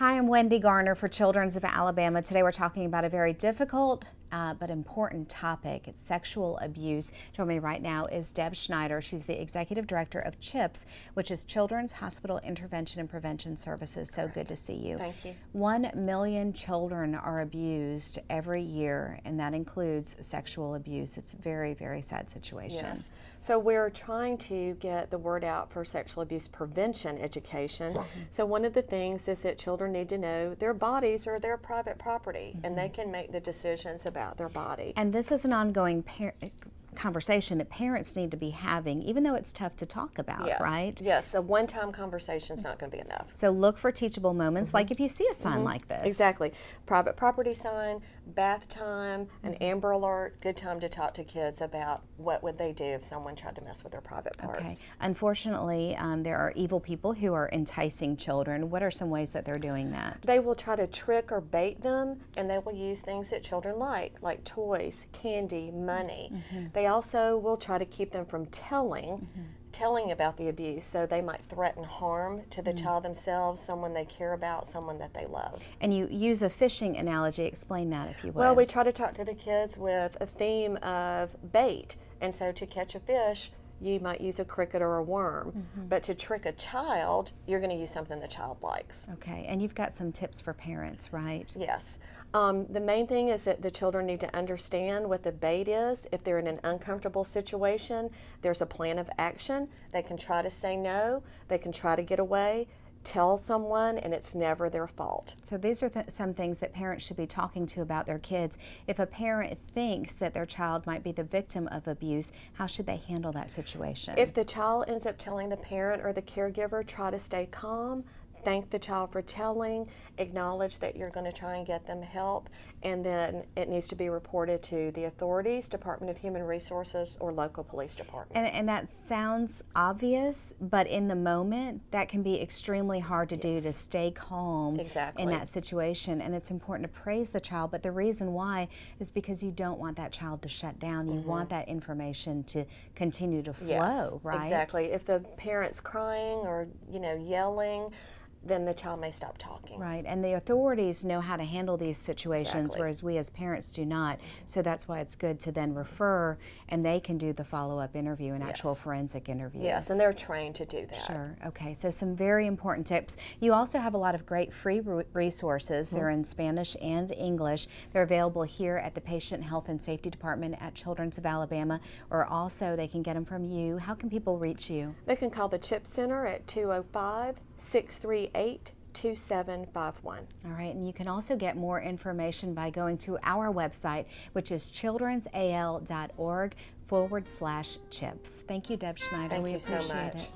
Hi, I'm Wendy Garner for Children's of Alabama. Today we're talking about a very difficult but important topic. It's sexual abuse. Joining me right now is Deb Schneider. She's the Executive Director of CHIPS, which is Children's Hospital Intervention and Prevention Services. So good to see you. Thank you. 1 million children are abused every year, and that includes sexual abuse. It's a very, very sad situation. Yes. So we're trying to get the word out for sexual abuse prevention education. So one of the things is that children need to know their bodies are their private property, and they can make the decisions about their body. And this is an ongoing conversation that parents need to be having, even though it's tough to talk about, Yes. right? Yes, a one-time conversation is not going to be enough. So look for teachable moments, like if you see a sign like this. Exactly. Private property sign, bath time, an Amber Alert, good time to talk to kids about what would they do if someone tried to mess with their private parts. Okay. Unfortunately, there are evil people who are enticing children. What are some ways that they're doing that? They will try to trick or bait them, and they will use things that children like toys, candy, money. They also will try to keep them from telling about the abuse, so they might threaten harm to the child themselves, someone they care about, someone that they love. And you use a fishing analogy. Explain that, if you would. Well, we try to talk to the kids with a theme of bait, and so to catch a fish, you might use a cricket or a worm, but to trick a child, you're going to use something the child likes. Okay, and you've got some tips for parents, right? Yes. The main thing is that the children need to understand what the bait is. If they're in an uncomfortable situation, there's a plan of action. They can try to say no, they can try to get away, tell someone, and it's never their fault. So these are some things that parents should be talking to about their kids. If a parent thinks that their child might be the victim of abuse, how should they handle that situation? If the child ends up telling the parent or the caregiver, try to stay calm, thank the child for telling, acknowledge that you're going to try and get them help, and then it needs to be reported to the authorities, Department of Human Resources, or local police department. And that sounds obvious, but in the moment, that can be extremely hard to do, to stay calm Exactly. in that situation. And it's important to praise the child, but the reason why is because you don't want that child to shut down. You want that information to continue to flow, Yes, right? exactly. If the parent's crying or yelling, then the child may stop talking. Right, and the authorities know how to handle these situations, Exactly. whereas we as parents do not. So that's why it's good to then refer, and they can do the follow-up interview, an actual forensic interview. Yes, and they're trained to do that. Sure, okay, so some very important tips. You also have a lot of great free resources. They're in Spanish and English. They're available here at the Patient Health and Safety Department at Children's of Alabama, or also they can get them from you. How can people reach you? They can call the CHIPS Center at 205-638-2751. All right, and you can also get more information by going to our website, which is childrensal.org/CHIPS. Thank you, Deb Schneider. Thank We you so appreciate much. it.